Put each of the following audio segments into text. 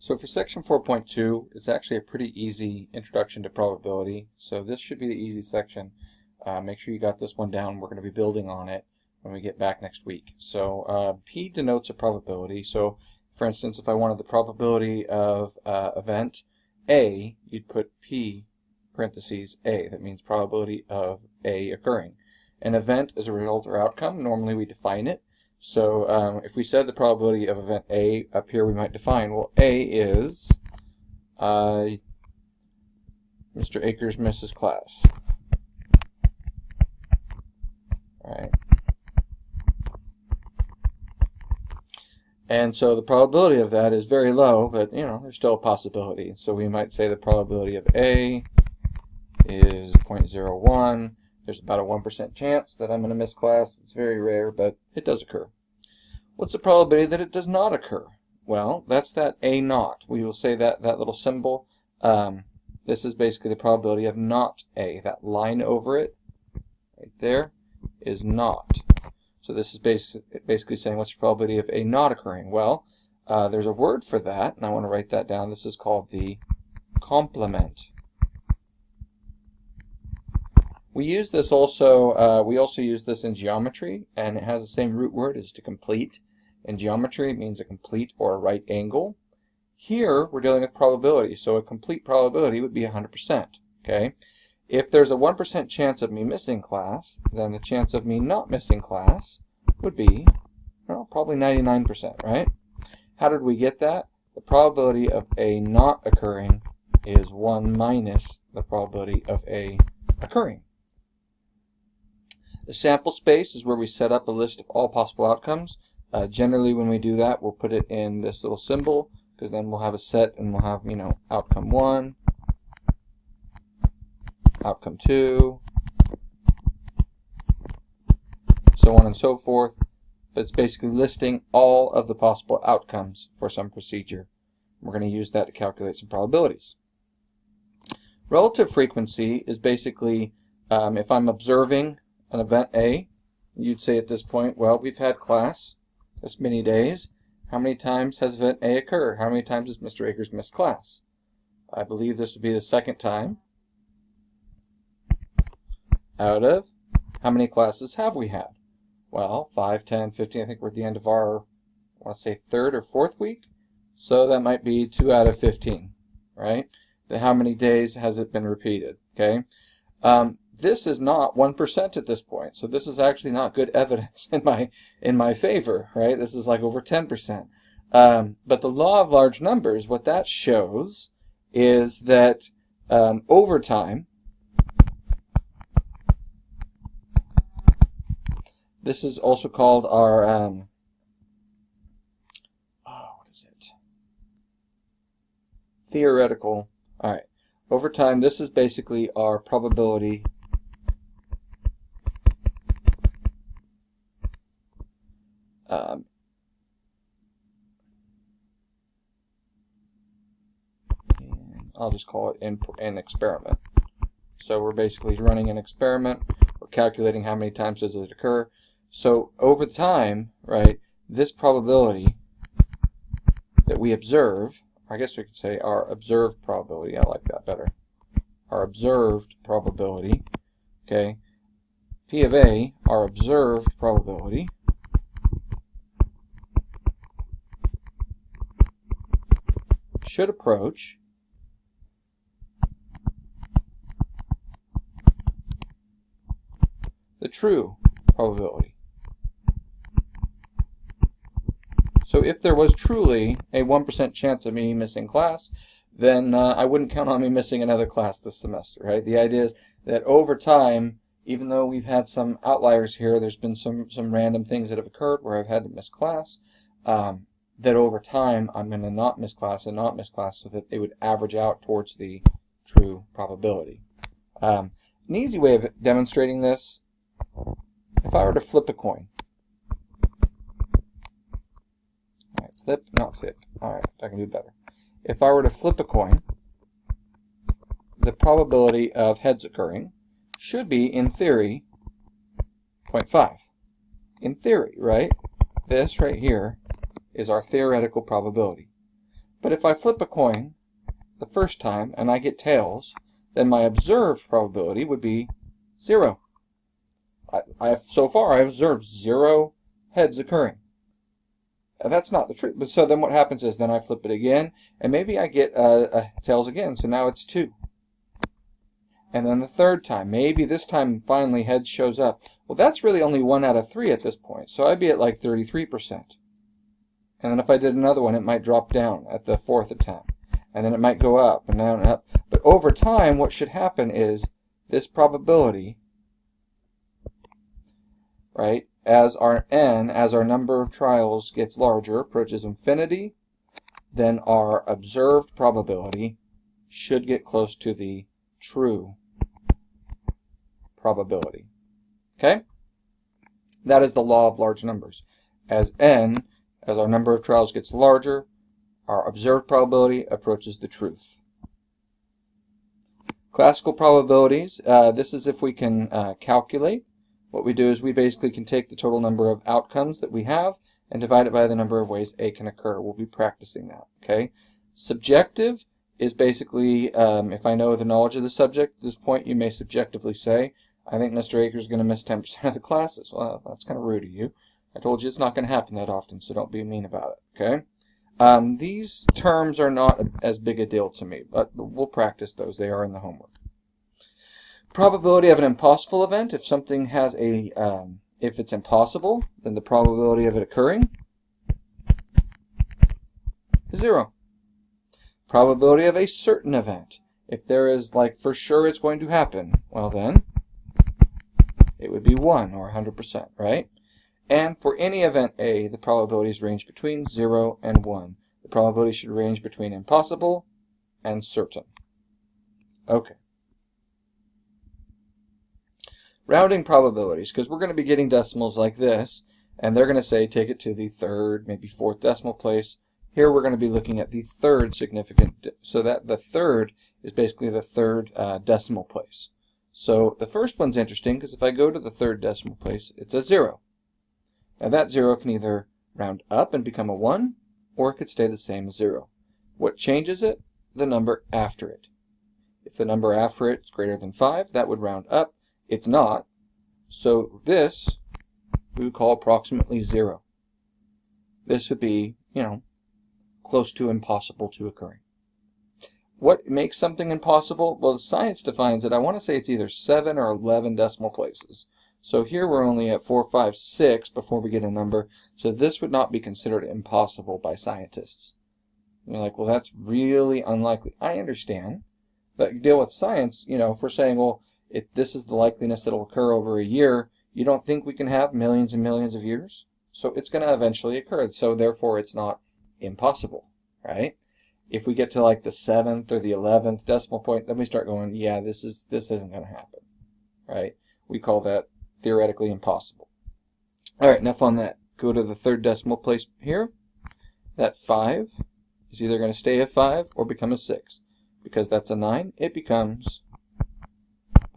So for section 4.2, it's actually a pretty easy introduction to probability. So this should be the easy section. Make sure you got this one down. We're going to be building on it when we get back next week. So P denotes a probability. So for instance, if I wanted the probability of event A, you'd put P parentheses A. That means probability of A occurring. An event is a result or outcome. Normally we define it. So if we said the probability of event A up here, we might define, well, A is Mr. Akers misses class. Right. And so the probability of that is very low, but there's still a possibility. So we might say the probability of A is 0.01. There's about a 1% chance that I'm going to miss class. It's very rare, but it does occur. What's the probability that it does not occur? Well, that's that A naught. We will say that little symbol. This is basically the probability of not A. That line over it, right there, is not. So this is basically saying what's the probability of A not occurring? Well, there's a word for that, and I want to write that down. This is called the complement. We use this also. We also use this in geometry, and it has the same root word as to complete. In geometry, it means a complete or a right angle. Here, we're dealing with probability, so a complete probability would be 100%. Okay. If there's a 1% chance of me missing class, then the chance of me not missing class would be, well, probably 99%, right? How did we get that? The probability of A not occurring is 1 minus the probability of A occurring. The sample space is where we set up a list of all possible outcomes. Generally, when we do that, we'll put it in this little symbol, because then we'll have a set and we'll have, outcome 1, outcome 2, so on and so forth. But it's basically listing all of the possible outcomes for some procedure. We're going to use that to calculate some probabilities. Relative frequency is basically if I'm observing an event A, you'd say at this point, well, we've had class this many days. How many times has event A occurred? How many times has Mr. Akers missed class? I believe this would be the second time. Out of how many classes have we had? Well, 5, 10, 15, I think we're at the end of our, I want to say, third or fourth week. So that might be 2 out of 15, right? How many days has it been repeated? Okay. This is not 1% at this point, so this is actually not good evidence in my favor, right? This is like over 10%. But the law of large numbers, what that shows is that over time, this is also called our what is it? Theoretical. All right. Over time, this is basically our probability I'll just call it an experiment. So we're basically running an experiment. We're calculating how many times does it occur. So over time, right, this probability that we observe, I guess we could say our observed probability, I like that better. Our observed probability, okay, P of A, our observed probability, should approach the true probability. So if there was truly a 1% chance of me missing class, then I wouldn't count on me missing another class this semester, right? The idea is that over time, even though we've had some outliers here, there's been some random things that have occurred where I've had to miss class, that over time I'm going to not miss class and not miss class so that they would average out towards the true probability. An easy way of demonstrating this, if I were to flip a coin, all right, flip, not flip, alright, I can do better. If I were to flip a coin, the probability of heads occurring should be, in theory, 0.5. In theory, right? This right here is our theoretical probability. But if I flip a coin the first time and I get tails, then my observed probability would be 0. So far I've observed 0 heads occurring. That's not the truth. But so then what happens is then I flip it again, and maybe I get tails again, so now it's 2. And then the third time, maybe this time finally heads shows up. Well, that's really only 1 out of 3 at this point, so I'd be at like 33%. And then if I did another one, it might drop down at the 4th attempt. And then it might go up and down and up. But over time, what should happen is this probability, right, as our n, as our number of trials gets larger, approaches infinity, then our observed probability should get close to the true probability. Okay? That is the law of large numbers. As n, as our number of trials gets larger, our observed probability approaches the truth. Classical probabilities, this is if we can calculate. What we do is we basically can take the total number of outcomes that we have and divide it by the number of ways A can occur. We'll be practicing that. Okay? Subjective is basically, if I know the knowledge of the subject, at this point you may subjectively say, I think Mr. Akers is going to miss 10% of the classes. Well, that's kind of rude of you. I told you it's not going to happen that often, so don't be mean about it. Okay? These terms are not as big a deal to me, but we'll practice those. They are in the homework. Probability of an impossible event. If something has a, if it's impossible, then the probability of it occurring is 0. Probability of a certain event. If there is, like, for sure it's going to happen, well then, it would be 1 or 100%, right? And for any event A, the probabilities range between 0 and 1. The probability should range between impossible and certain. Okay. Rounding probabilities, because we're going to be getting decimals like this, and they're going to say take it to the 3rd, maybe 4th decimal place. Here we're going to be looking at the 3rd significant, so that the 3rd is basically the 3rd decimal place. So the first one's interesting, because if I go to the 3rd decimal place, it's a 0. Now that 0 can either round up and become a 1, or it could stay the same as 0. What changes it? The number after it. If the number after it is greater than 5, that would round up. It's not. So this we would call approximately 0. This would be, close to impossible to occurring. What makes something impossible? Well, science defines it. I want to say it's either 7 or 11 decimal places. So here we're only at 4, 5, 6 before we get a number. So this would not be considered impossible by scientists. You're like, well, that's really unlikely. I understand. But you deal with science, if we're saying, well, if this is the likeliness that will occur over a year, you don't think we can have millions and millions of years? So it's going to eventually occur. So therefore it's not impossible, right? If we get to like the 7th or the 11th decimal point, then we start going, yeah, this isn't going to happen, right? We call that theoretically impossible. All right, enough on that. Go to the 3rd decimal place here. That 5 is either going to stay a 5 or become a 6. Because that's a 9, it becomes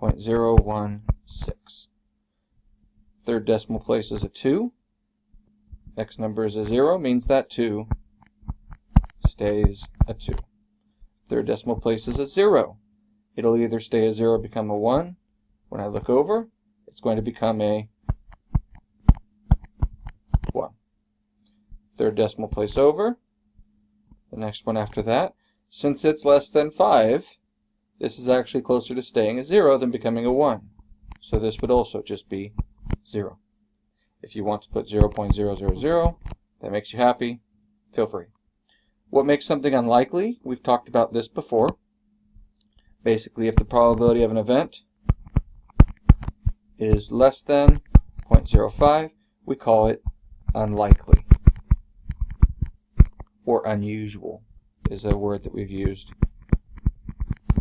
0.016. 3rd decimal place is a 2. Next number is a 0, means that 2 stays a 2. 3rd decimal place is a 0. It'll either stay a 0 or become a 1. When I look over, it's going to become a 1. 3rd decimal place over. The next one after that. Since it's less than 5, this is actually closer to staying a 0 than becoming a 1. So this would also just be 0. If you want to put 0.000, that makes you happy, feel free. What makes something unlikely? We've talked about this before. Basically, if the probability of an event is less than 0.05, we call it unlikely. Or unusual is a word that we've used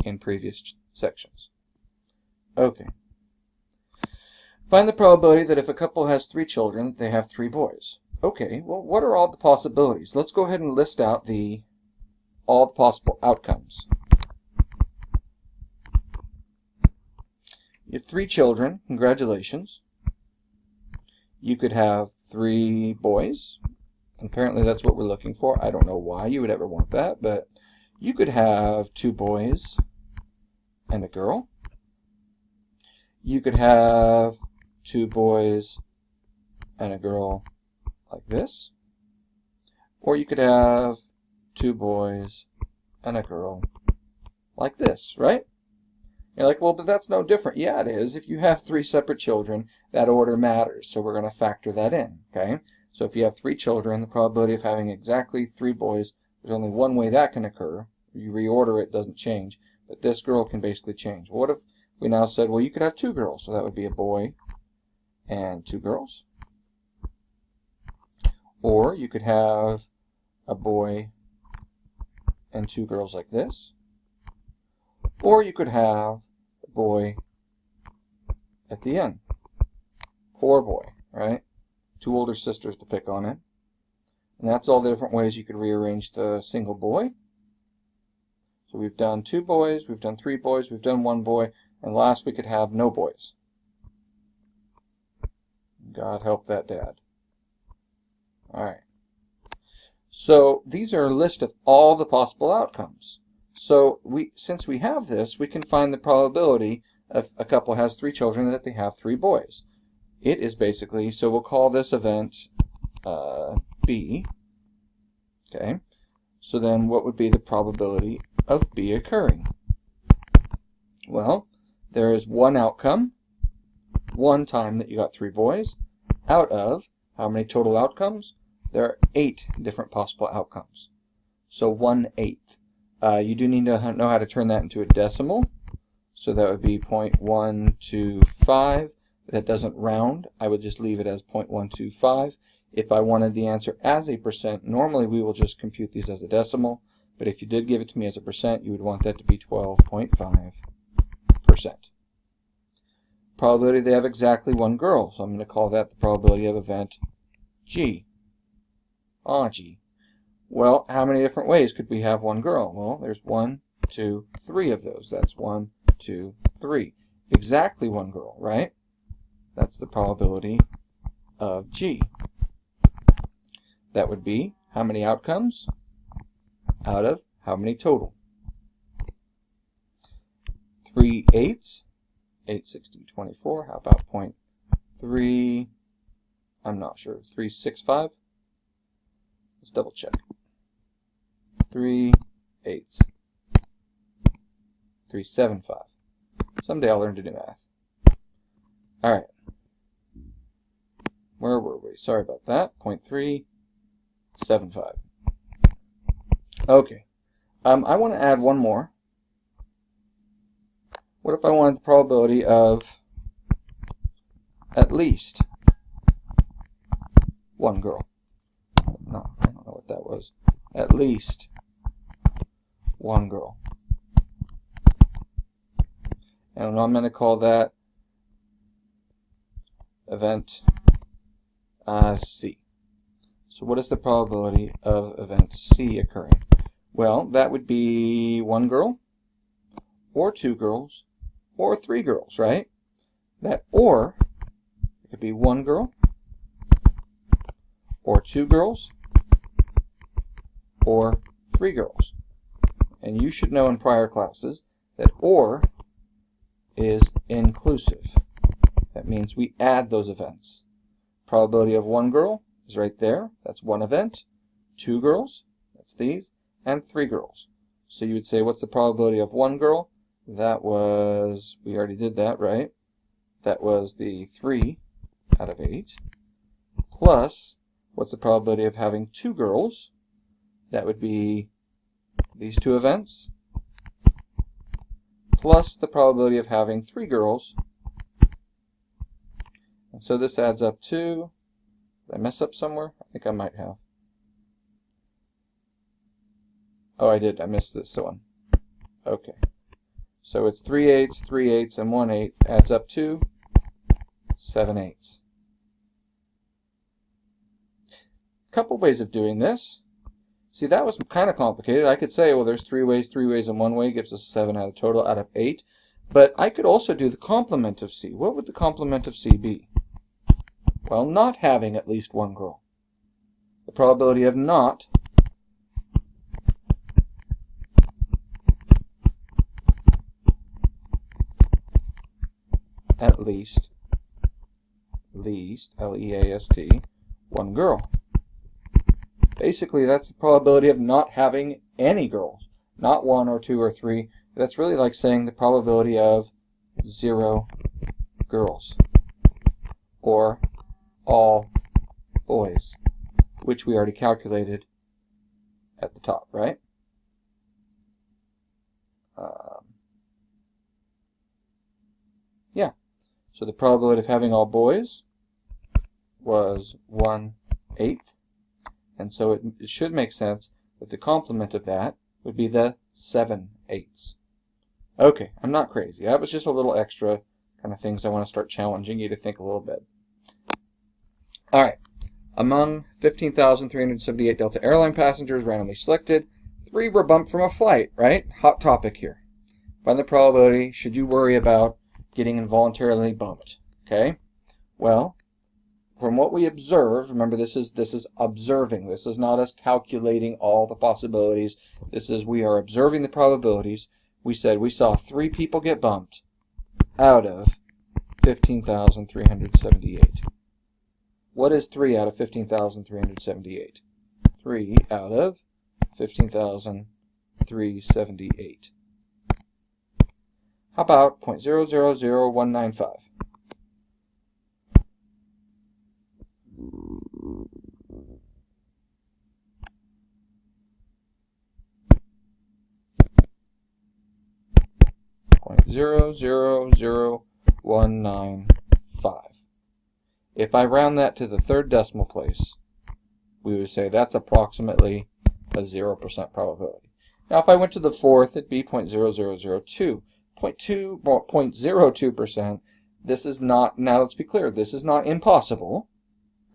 in previous sections. Okay. Find the probability that if a couple has 3 children, they have 3 boys. Okay, well, what are all the possibilities? Let's go ahead and list out all the possible outcomes. You have 3 children. Congratulations. You could have 3 boys, Apparently that's what we're looking for. I don't know why you would ever want that, but you could have 2 boys and a girl. You could have 2 boys and a girl like this. Or you could have 2 boys and a girl like this, right? You're like, well, but that's no different. Yeah, it is. If you have 3 separate children, that order matters, so we're going to factor that in, okay? So if you have 3 children, the probability of having exactly 3 boys, there's only one way that can occur. You reorder it, doesn't change, but this girl can basically change. What if we now said, well, you could have 2 girls, so that would be a boy and 2 girls. Or you could have a boy and 2 girls like this. Or you could have a boy at the end. Poor boy, right? 2 older sisters to pick on it. And that's all the different ways you could rearrange the single boy. So we've done 2 boys, we've done 3 boys, we've done 1 boy, and last we could have no boys. God help that dad. Alright. So these are a list of all the possible outcomes. So since we have this, we can find the probability if a couple has 3 children that they have 3 boys. It is basically, so we'll call this event B. Okay. So then what would be the probability of B occurring? Well, there is one outcome, one time that you got 3 boys, out of how many total outcomes? There are 8 different possible outcomes. So 1/8. You do need to know how to turn that into a decimal. So that would be 0.125. That doesn't round. I would just leave it as 0.125. If I wanted the answer as a percent, normally we will just compute these as a decimal. But if you did give it to me as a percent, you would want that to be 12.5%. Probability they have exactly 1 girl. So I'm going to call that the probability of event G. G. Well, how many different ways could we have 1 girl? Well, there's 1, 2, 3 of those. That's 1, 2, 3. Exactly 1 girl, right? That's the probability of G. That would be how many outcomes out of how many total? 3/8. 8, 16, 24. How about 0.3? I'm not sure. 365? Let's double check. 3/8. 375. Someday I'll learn to do math. Alright. Where were we? Sorry about that. 0.375. Okay. I want to add one more. What if I wanted the probability of at least 1 girl? No, I don't know what that was. At least 1 girl. And I'm going to call that event C. So what is the probability of event C occurring? Well, that would be 1 girl, or 2 girls, or 3 girls, right? That or, it could be 1 girl, or 2 girls, or 3 girls. And you should know in prior classes that or is inclusive. That means we add those events. Probability of 1 girl is right there. That's 1 event. 2 girls, that's these, and 3 girls. So you would say, what's the probability of 1 girl? That was, we already did that, right? That was the 3 out of 8. Plus, what's the probability of having 2 girls? That would be these 2 events. Plus the probability of having 3 girls. And so this adds up to, did I mess up somewhere? I think I might have. Oh, I did. I missed this one. Okay. So it's 3/8, 3/8, and 1/8 adds up to 7/8. Couple ways of doing this. See, that was kind of complicated. I could say, well, there's 3 ways, and 1 way gives us 7 out of total out of 8. But I could also do the complement of C. What would the complement of C be? Well, not having at least 1 girl. the probability of not at least, L-E-A-S-T, one girl. Basically, that's the probability of not having any girls. Not one or two or three. That's really like saying the probability of 0 girls. Or all boys, which we already calculated at the top, right? Yeah. So the probability of having all boys was 1/8. And so it should make sense that the complement of that would be the 7/8. Okay, I'm not crazy. That was just a little extra kind of things I want to start challenging you to think a little bit. Alright, among 15,378 Delta Airline passengers randomly selected, 3 were bumped from a flight, right? Hot topic here. Find the probability, should you worry about getting involuntarily bumped? Okay, well, from what we observed, remember this is observing. This is not us calculating all the possibilities. This is we are observing the probabilities. We said we saw 3 people get bumped out of 15,378. What is 3 out of 15,378? 3 out of 15,378. How about 0.000195? .000195. If I round that to the 3rd decimal place, we would say that's approximately a 0% probability. Now, if I went to the 4th, it'd be 0.0002. 0.02%. This is not, now let's be clear, this is not impossible,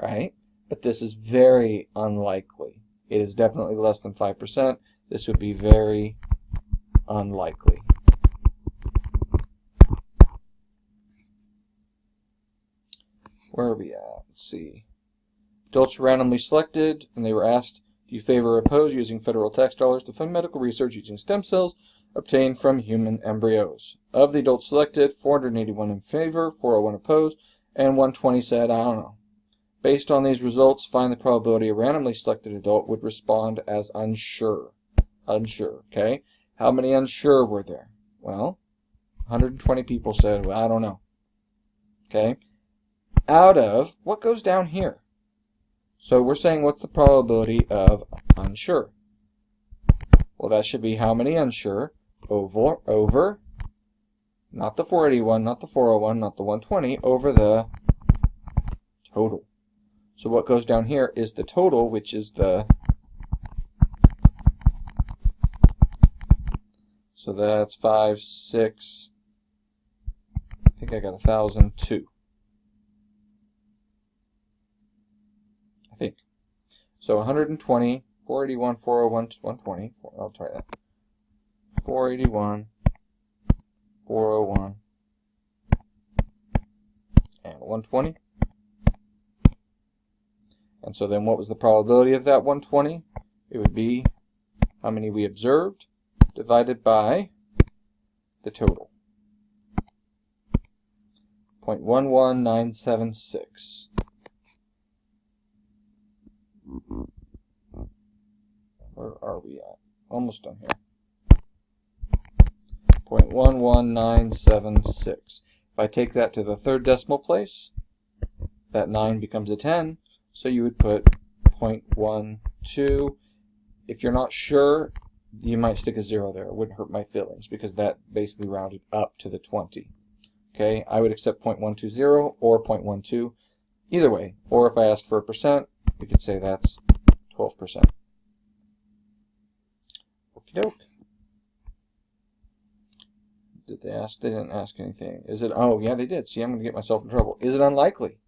right? But this is very unlikely. It is definitely less than 5%. This would be very unlikely. Where are we at? Let's see. Adults were randomly selected, and they were asked, do you favor or oppose using federal tax dollars to fund medical research using stem cells obtained from human embryos? Of the adults selected, 481 in favor, 401 opposed, and 120 said, I don't know. Based on these results, find the probability a randomly selected adult would respond as unsure. Unsure, okay? How many unsure were there? Well, 120 people said, well, I don't know. Okay? Out of, what goes down here? So we're saying what's the probability of unsure? Well, that should be how many unsure over not the 481, not the 401, not the 120, over the total. So what goes down here is the total, which is the, so that's 5, 6, I think I got 1,002. I think. So 120, 481, 401, 120, I'll try that. 481, 401, and 120. And so then what was the probability of that 120? It would be how many we observed divided by the total. 0.11976. Where are we at? Almost done here. 0.11976. If I take that to the 3rd decimal place, that 9 becomes a 10. So you would put 0.12. If you're not sure, you might stick a 0 there. It wouldn't hurt my feelings because that basically rounded up to the 20. Okay, I would accept 0.120 or 0.12. Either way. Or if I asked for a percent, we could say that's 12%. Okie doke. Did they ask? They didn't ask anything. Is it? Oh, yeah, they did. See, I'm going to get myself in trouble. Is it unlikely?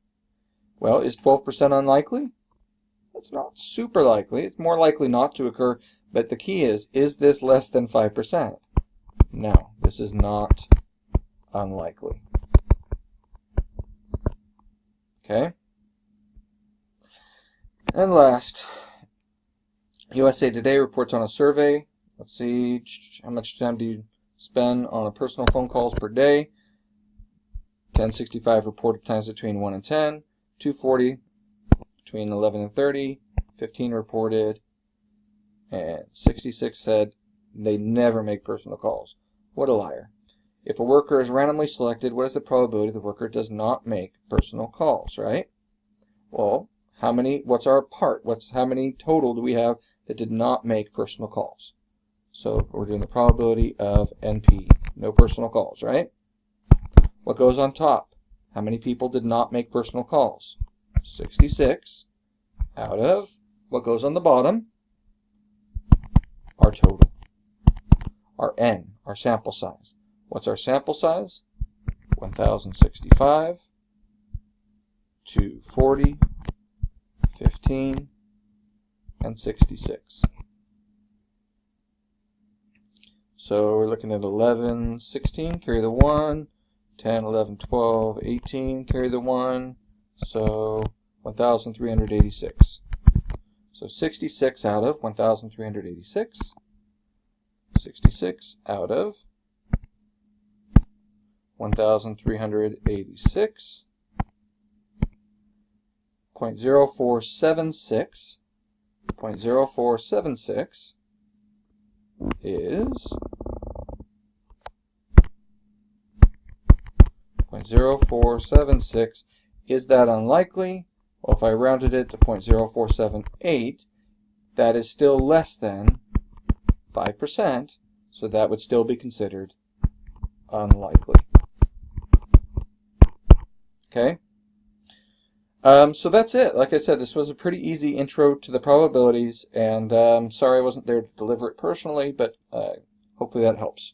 Well, is 12% unlikely? It's not super likely. It's more likely not to occur. But the key is this less than 5%? No, this is not unlikely. Okay? And last, USA Today reports on a survey. Let's see, how much time do you spend on a personal phone calls per day? 1065 reported times between 1 and 10, 240 between 11 and 30, 15 reported, and 66 said they never make personal calls. What a liar. If a worker is randomly selected, what is the probability the worker does not make personal calls, right? Well, what's our part? How many total do we have that did not make personal calls? So we're doing the probability of NP, no personal calls, right? What goes on top? How many people did not make personal calls? 66 out of what goes on the bottom? Our total. Our N, our sample size. What's our sample size? 1065, 240, 15, and 66. So we're looking at 11, 16, carry the 1, 10, 11, 12, 18, carry the 1, so 1,386. So 66 out of 1,386, 66 out of 1,386, 0.0476, 0.0476 is 0.0476. Is that unlikely? Well, if I rounded it to 0.0478, that is still less than 5%, so that would still be considered unlikely. Okay? So that's it. Like I said, this was a pretty easy intro to the probabilities, and sorry I wasn't there to deliver it personally, but hopefully that helps.